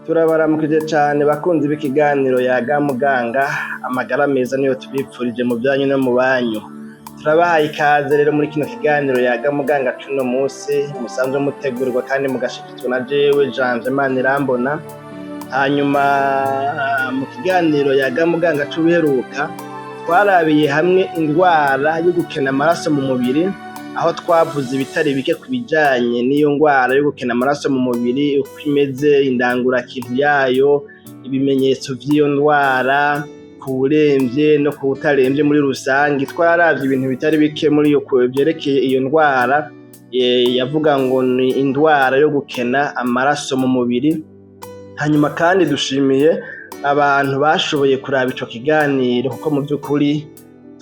Turabaramukije cane bakunzi b'ikiganiro Yaga Muganga, amagara meza niyo tubipfurije mu byanyu no mu banyu. Turabahaye ikaze rero muri kino kiganiro Yaga Muganga cuno musi musanzwe mutegurirwa kandi mugashikizwa na jewe Jean Manirambona. Hanyuma mu kiganiro Yaga Muganga cubiheruka twarabiye hamwe indwara yo gukena amaraso mu mubiri, aho twavuze ibitari bike kubijanye n'iyo ngwara yo gukena amaraso mu mubiri, uko imeze, indangurakintu yayo, ibimenyetso vy'iyo ndwara, kuwuremvye no kuwutaremvye muri rusangi. Twararavye ibintu bitari bike muri iyo vyerekeye iyo ndwara yavuga ngo ni indwara yo gukena amaraso mu mubiri. Hanyuma kandi dushimiye abantu bashoboye kuraba ico kiganiro, kuko mu vy'ukuri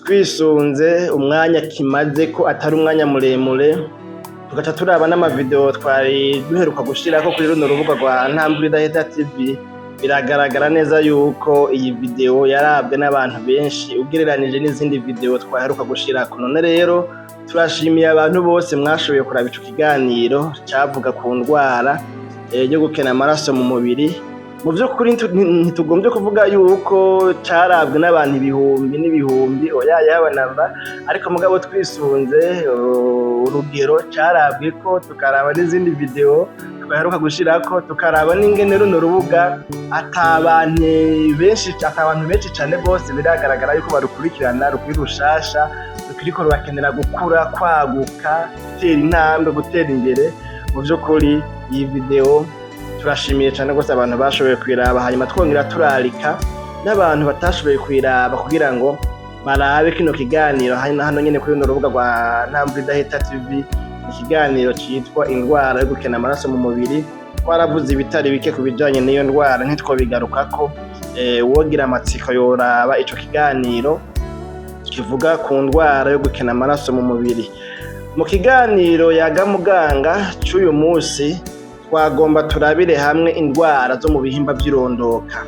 twisunze umwanya kimaze ko atari umwanya muremure, tugaca turaba n'amavideo twari duheruka gushirako kuri runo rubuga rwa Ntambwirudaheza TV. Biragaragara neza yuko iyi video yarabwe n'abantu benshi ugereranije n'izindi video twaheruka gushirako. None rero turashimiye abantu bose mwashoboye kuraba ico kiganiro cavuga ku ndwara yo gukena amaraso mu mubiri. Mu vy'ukuri ntitugombye kuvuga yuko carabwe n'abantu ibihumbi n'ibihumbi, oya yaba namba, ariko mugabo twisunze urugero carabwe ko, tukaraba n'izindi video twaheruka gushirako, tukaraba n'ingene runo rubuga atabantu benshi cane bose biragaragara yuko barukurikirana, rukiri rushasha, rukiriko rurakenera gukura, kwaguka, gutera intambwe, gutera imbere. Mu vy'ukuri iyi video turashimiye cane gose abantu bashoboye kwiraba, hanyuma twongera turarika n'abantu batashoboye kwiraba kugira ngo barabe kino kiganiro hano nyene kuri runo rubuga rwa Ntambwirudaheza TV. Ikiganiro citwa indwara yo gukena amaraso mu mubiri. Twaravuze ibitari bike kubijanye n'iyo ndwara, ntitwobigarukako. Wogira amatsiko yoraba ico kiganiro kivuga ku ndwara yo gukena amaraso mu mubiri. Mu kiganiro Yaga Muganga c'uyu musi twagomba turabire hamwe indwara zo mu bihimba vy'irondoka.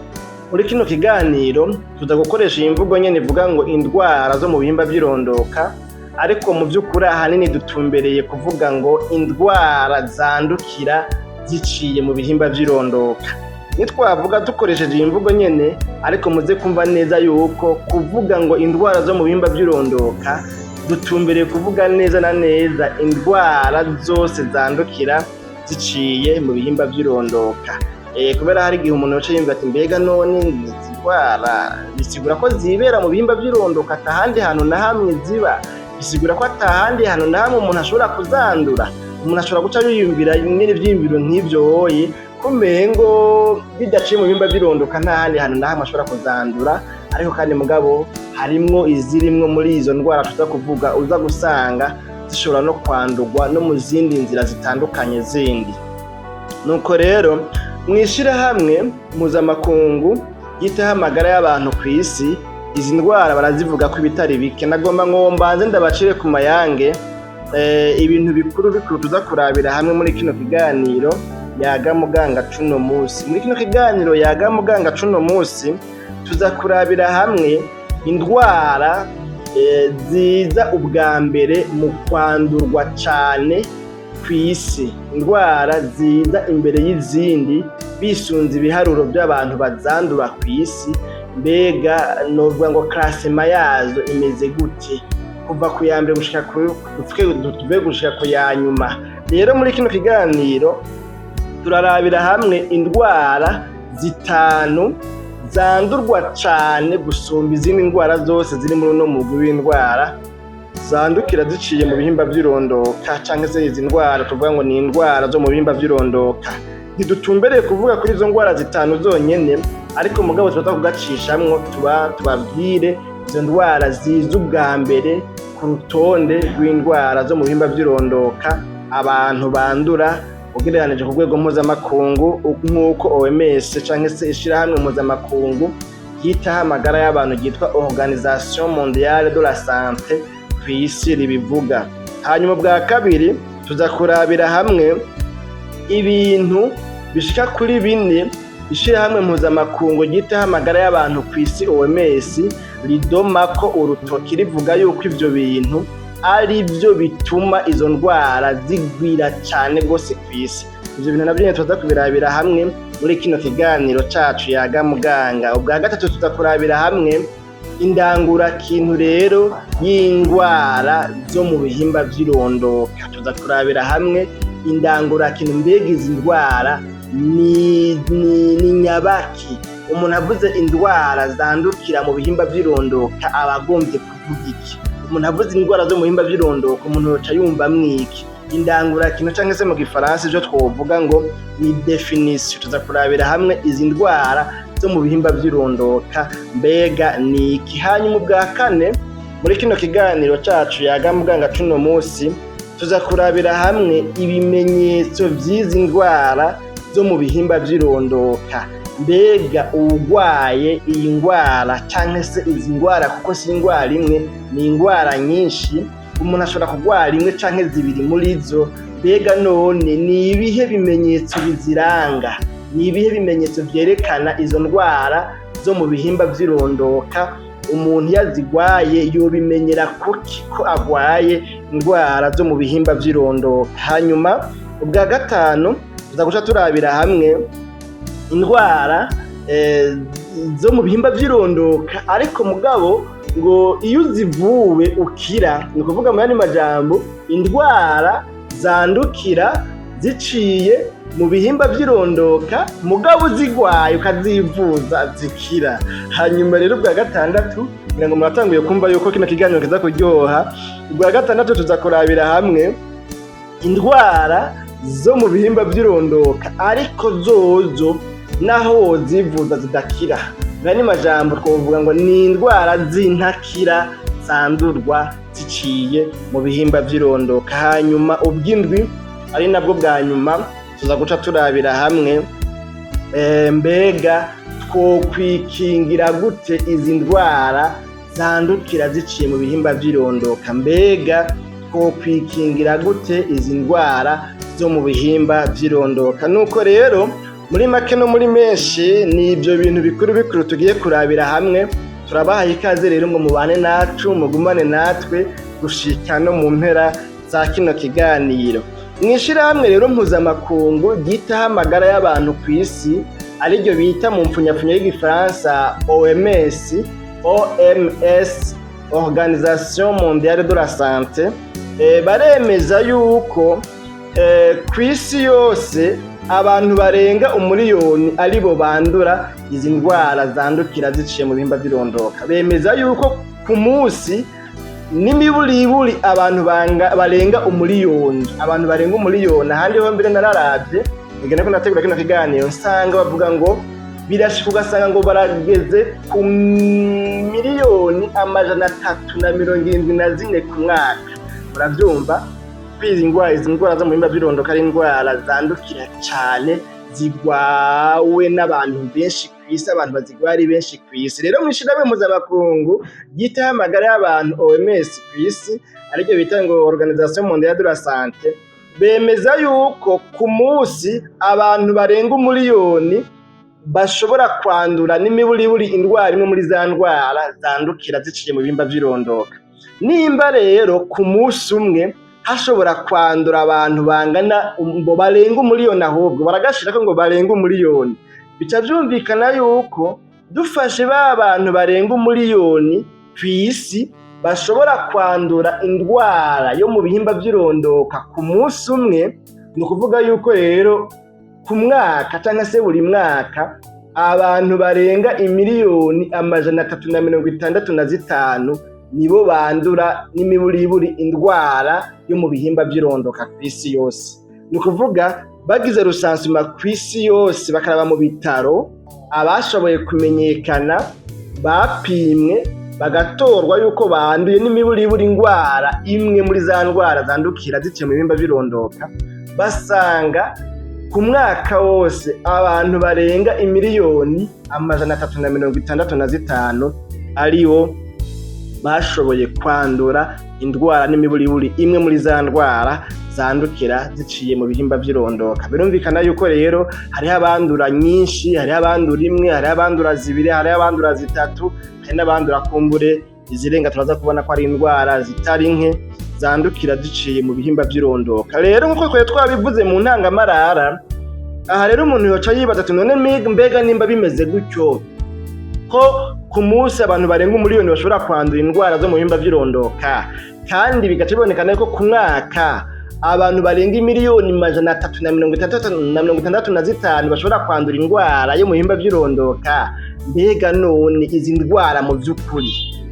Muri kino kiganiro tuza gukoresha iyi mvugo nyene ivuga ngo indwara zo mu bihimba vy'irondoka, ariko mu vy'ukuri ahanini dutumbereye kuvuga ngo indwara zandukira ziciye mu bihimba vy'irondoka. Nitwavuga dukoresheje iyi mvugo nyene, ariko muze kumva neza yuko kuvuga ngo indwara zo mu bihimba vy'irondoka dutumbereye kuvuga neza na neza indwara zose zandukira ziciye mu bihimba vy'irondoka. Kubera hari igihe umuntu yoca yumva ati mbega none izi ndwara bisigura ko zibera mu bihimba vy'irondoka atahandi hantu na hamwe ziba? Bisigura ko atahandi hantu na hamwe umuntu ashobora kuzandura? Umuntu ashobora guca yiyumvira nyene ivyiyumviro nk'ivyo hoye, kumengo bidaciye mu bihimba vy'irondoka ntahandi hantu na hamwe ashobora kuzandura. Ariko kandi mugabo harimwo izirimwo muri izo ndwara tuza kuvuga, uza gusanga zishobora no kwandurwa no mu zindi nzira zitandukanye zindi. Nuko rero mw'ishirahamwe mpuzamakungu ryitaho amagara y'abantu kw'isi, izi ndwara barazivuga ko ibitari bike. Nagomba ngo mbanze ndabacire ku mayange ibintu bikuru tuza kurabira hamwe muri kino kiganiro Yaga Muganga cuno musi. Muri kino kiganiro Yaga Muganga cuno musi tuza kurabira hamwe indwara ziza ubwa mbere mu kwandurwa cane kw'isi, indwara ziza imbere y'izindi bisunze ibiharuro by'abantu bazandura kw'isi. Mbega novuga ngo klasema yazo imeze gute kuva ku ya mbere gushika gushika ku ya nyuma? Rero muri kino kiganiro turarabira hamwe indwara zitanu zandurwa cane gusumba izindi ndwara zose ziri muri uno mugwi w'indwara zandukira ziciye mu bihimba vy'irondoka, canke se izi ndwara tuvuga ngo ni indwara zo mu bihimba vy'irondoka. Ntidutumbereye kuvuga kuri izo ndwara zitanu zonyene, ariko mugabo tuza kugacishamwo tubabwire izo ndwara ziza ubwa mbere ku rutonde rw'indwara zo mu bihimba vy'irondoka abantu bandura ugereranije ku rwego mpuzamakungu, nk'uko OMS canke se ishirahamwe mpuzamakungu ryitaho amagara y'abantu ryitwa Organisation Mondiale de la Santé kw'isi ribivuga. Hanyuma bwa kabiri tuza kurabira hamwe ibintu bishika kuri 4 ishirahamwe mpuzamakungu ryitaho amagara y'abantu kw'isi OMS ridomako urutoki rivuga yuko ivyo bintu ari byo bituma izo ndwara zigwira cyane gose kw'isi. ivyo bintu navyo nyene tuza kubirabira hamwe muri kino kiganiro cacu Yaga Muganga. Ubwa gatatu tuza kurabira hamwe indangurakintu rero y'indwara zo mu bihimba vy'irondoka. Tuza kurabira hamwe indangurakintu, mbega izi ndwara ni nyabaki? Umuntu avuze indwara zandukira mu bihimba vy'irondoka aba agombye kuvuga iki? Umuntu avuze indwara zo mu bihimba vy'irondoka umuntu yoca yumva mwiki? Indangurakintu canke se mu gifaransa ivyo twovuga ngo ni definition. Tuza kurabira hamwe izi ndwara zo mu bihimba vy'irondoka mbega ni iki. Hanyuma ubwa kane muri kino kiganiro cacu Yaga Muganga cuno musi tuza kurabira hamwe ibimenyetso vy'izi ndwara zo mu bihimba vy'irondoka. Mbega uwugwaye iyi ndwara canke se izi ndwara, kuko si indwara imwe, ni indwara nyinshi, umuntu ashobora kugwara imwe canke zibiri muri zo. Mbega none ni ibihe bimenyetso biziranga? Ni ibihe bimenyetso vyerekana izo ndwara zo mu bihimba vy'irondoka? Umuntu yazigwaye yobimenyera kuki ko agwaye indwara zo mu bihimba vy'irondoka? Hanyuma ubwa gatanu tuza guca turabira hamwe indwara zo mu bihimba vy'irondoka, ariko mugabo ngo iyo uzivuwe ukira. Ni ukuvuga mu yandi majambo, indwara zandukira ziciye mu bihimba vy'irondoka mugabo uzigwaye ukazivuza zikira. Hanyuma rero ubwa gatandatu, ngira ngo muratanguye kumva yuko kino kiganiro kiza kuryoha. Ubwa gatandatu tuza kurabira hamwe indwara zo mu bihimba vy'irondoka ariko zozo naho wozivuza zidakira. Ngani majambo twovuga ngo ni indwara z'intakira zandurwa ziciye mu bihimba vy'irondoka. Hanyuma ubw'indwi ari nabwo bwa nyuma tuza guca turabira hamwe mbega twokwikingira gute izi ndwara zandukira ziciye mu bihimba vy'irondoka? Mbega twokwikingira gute izi ndwara zo mu bihimba vy'irondoka? Nuko rero muri make no muri menshi ni ivyo bintu bikuru bikuru tugiye kurabira hamwe. Turabahaye ikaze rero ngo mubane nacu, mugumane natwe gushika no mu mpera za kino kiganiro. Mwishirahamwe rero mpuzamakungu ryitaho amagara y'abantu kw'isi, ariryo bita mu mpfunyapfunya y'igifaransa OMS, Organisation Mondiale de la Santé, baremeza yuko kw'isi yose abantu barenga umuriyoni aribo bandura izi ndwara zandukira ziciye mu bihimba vy'irondoka. Bemeza yuko ku munsi n'imiburiburi abantu barenga umuriyoni, abantu barenga umuriyoni. Ahandi ho mbere nararavye ngene ko nategura kino kiganiro nsanga bavuga ngo birashika ugasanga ngo barageze ku miliyoni 374 ku mwaka. Muravyumva izi ndwara zo mu bihimba vy'irondoka ari indwara zandukira cane, zigwawe n'abantu benshi kw'isi, abantu bazigwara ari benshi kw'isi. Rero mwishirahamwe mpuzamakungu ryitaho amagara y'abantu OMS kw'isi, ariryo bita ngo Organisation Mondiale de la Santé, bemeza yuko ku munsi abantu barenga umuriyoni bashobora kwandura n'imiburiburi indwara imwe muri za ndwara zandukira ziciye mu bihimba vy'irondoka. Nimba rero ku munsi umwe hashobora kwandura abantu bangana ngo barenga umuriyoni, ahubwo baragashirako ngo barenga umuriyoni, bica vyumvikana yuko dufashe ba bantu barenga umuriyoni kw'isi bashobora kwandura indwara yo mu bihimba vy'irondoka ku munsi umwe. Ni ukuvuga yuko rero ku mwaka canke se buri mwaka abantu barenga imiliyoni 365 nibo bandura n'imiburiburi indwara yo mu bihimba vy'irondoka kw'isi yose. Ni ukuvuga bagize rusansuma kw'isi yose bakaraba mu bitaro abashoboye kumenyekana bapimwe bagatorwa yuko banduye n'imiburiburi indwara imwe muri za ndwara zandukira ziciye mu bihimba vy'irondoka, basanga ku mwaka wose abantu barenga imiliyoni 365 aribo bashoboye kwandura indwara n'imiburiburi imwe muri za ndwara zandukira ziciye mu bihimba vy'irondoka. Birumvikana yuko rero hariho abandura nyinshi, hariho abandura imwe, hariho abandura zibiri, hariho abandura zitatu, hari n'abandura kumbure izirenga. Turaza kubona ko ari indwara zitari nke zandukira ziciye mu bihimba vy'irondoka. Rero nkuko twabivuze mu ntangamarara, aha rero umuntu yoca yibaza ati none mbega nimba bimeze gutyo ko ku munsi abantu barenga 1,000,000 bashobora kwandura indwara zo mu bihimba vy'irondoka kandi bigaca bibonekana ko ku mwaka abantu barenga 365,000 bashobora kwandura indwara yo mu bihimba vy'irondoka. Mbega none izi ndwara mu vy'ukuri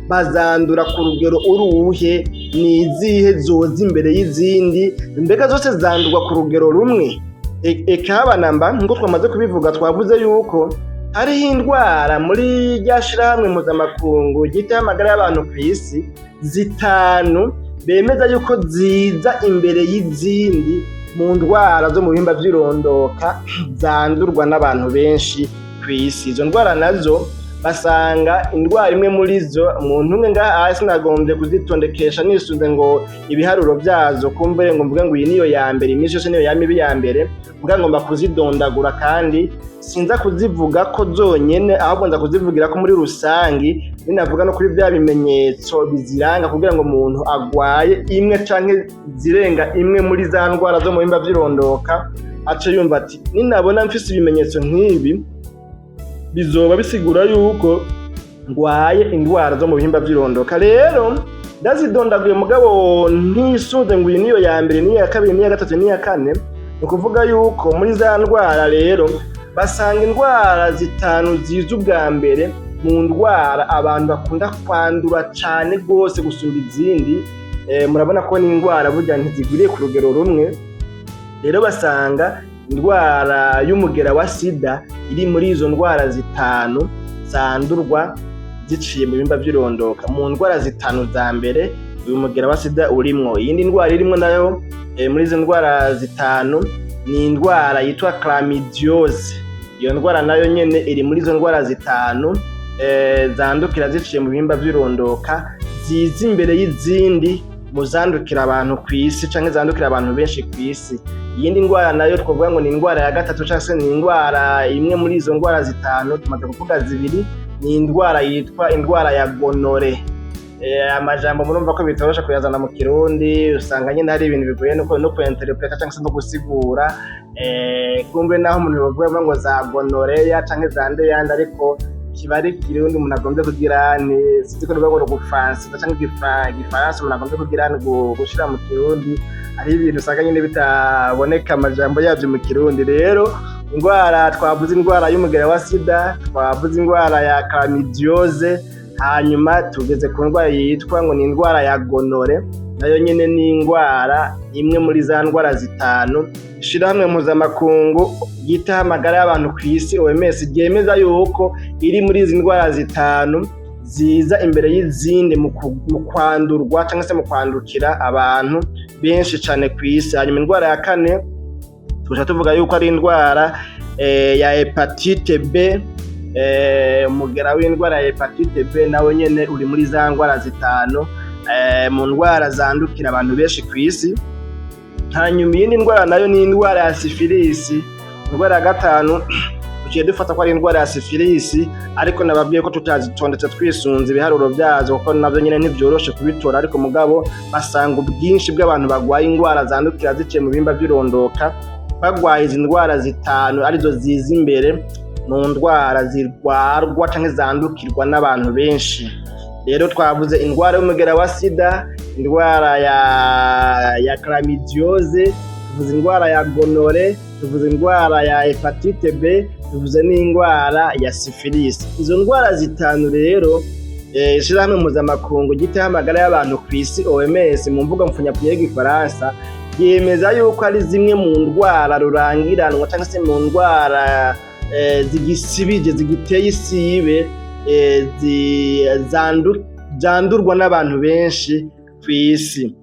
bazandura ku rugero uruhe? Ni izihe zoza imbere y'izindi? Mbega zose zandurwa ku rugero rumwe? Eka habanamba ngo twamaze kubivuga, twavuze yuko hariho indwara muri rya shirahamwe mpuzamakungu ryitaho amagara y'abantu ku isi 5 bemeza yuko ziza imbere y'izindi mu ndwara zo mu bihimba vy'irondoka zandurwa n'abantu benshi ku isi. Izo ndwara nazo basanga indwara imwe muri zo umuntu umwe ngaha sinagombye kuzitondekesha nisunze ngo ibiharuro byazo kumbere ngo mvuge ngo iyi niyo ya mbere, imisi yose niyo ya mibi ya mbere, mbwa ngomba kuzidondagura kandi sinza kuzivuga ko zonyene, ahubwo nza kuzivugira ko muri rusangi ninavuga no kuri bya bimenyetso biziranga kugira ngo umuntu agwaye imwe canke zirenga imwe muri za ndwara zo mu bihimba vy'irondoka ace yumva ati ninabona mfise ibimenyetso nk'ibi bizoba bisigura yuko ngwaye indwara zo mu bihimba vy'irondoka. Rero ndazidondaguye mugabo ntisunze ngo iyi niyo ya mbere, niyo ya kabiri, niyo ya gatatu, niyo ya kane. Ukuvuga yuko muri za ndwara rero basanga indwara 5 ziza ubwa mbere mu ndwara abantu bakunda kwandura cane gose gusumba izindi. Murabona ko ni indwara burya ntizigwiriye ku rugero rumwe. Rero basanga indwara y'umugera wa sida iri muri izo ndwara 5 zandurwa ziciye mu bihimba vy'irondoka. Mu ndwara 5 za mbere uyu mugera wa sida urimwo. Iyindi ndwara irimwo nayo muri izo ndwara 5 ni indwara yitwa chlamydiose. Iyo ndwara nayo nyene iri muri izo ndwara 5 zandukira ziciye mu bihimba vy'irondoka, ziza imbere y'izindi mu zandukira abantu ku isi canke zandukira abantu benshi ku isi. Iyindi ndwara nayo twavuga ngo ni indwara ya gatatu canke se ni indwara imwe muri izo ndwara 5 tumaze kuvuga 2, ni indwara yitwa indwara ya gonore. Amajambo murumva ko bitorosha kuyazana mu Kirundi, usanga nyine hari ibintu bigoye no kuinterpreta canke se no gusigura. Kumbe naho umuntu bavuga ngo za gonoreya canke za ndeyanda, ariko kibari Kirundi umuntu agombye kugira ni sitiko ngo gufansa canke igifaransa umuntu agombye kugira ni gushira mu Kirundi. Ari ibintu usanga nyine bitaboneka amajambo yavyo mu Kirundi. Rero indwara twavuze indwara y'umugera wa sida, twavuze indwara ya chlamydiose, hanyuma tugeze ku ndwara yitwa ngo ni indwara ya gonore. Nayo nyene ni indwara imwe muri za ndwara 5 ishirahamwe mpuzamakungu ryitaho amagara y'abantu ku isi OMS ryemeza yuko iri muri izi ndwara 5 ziza imbere y'izindi mu kwandurwa cyangwa se mu kwandukira abantu benshi cyane ku isi. Hanyuma indwara ya 4 tuvuga yuko ari indwara ya hepatite B. Umugera w'indwara ya hepatite B nawe nyene uri muri za ndwara 5 mu ndwara zandukira abantu benshi ku isi. Hanyuma iyindi ndwara nayo ni indwara ya sifilisi. Indwara ya 5 tugiye dufata ko ari indwara ya sifilisi, ariko nababwiye ko tutazitondetse twisunze ibiharuro byazo kuko navyo nyene ntivyoroshe kubitora, ariko mugabo basanga ubwinshi bw'abantu bagwaye indwara zandukira ziciye mu bihimba vy'irondoka bagwaye izi ndwara 5 arizo ziza imbere mu ndwara zirwarwa canke zandukirwa n'abantu benshi. Rero twavuze indwara y'umugera wa sida, indwara ya chlamydiose, tuvuze indwara ya gonore, tuvuze indwara ya hepatite B, tuvuze n'indwara ya syphilis. Izo ndwara 5 rero ishirahamwe mpuzamakungu ryitaho amagara y'abantu ku isi OMS mu mvuga mfunyafunyo y'igifaransa yemeza yuko ari zimwe mu ndwara rurangiranwa cyangwa se mu ndwara zigisibije zigiteye isibe zandurwa n'abantu benshi ku isi.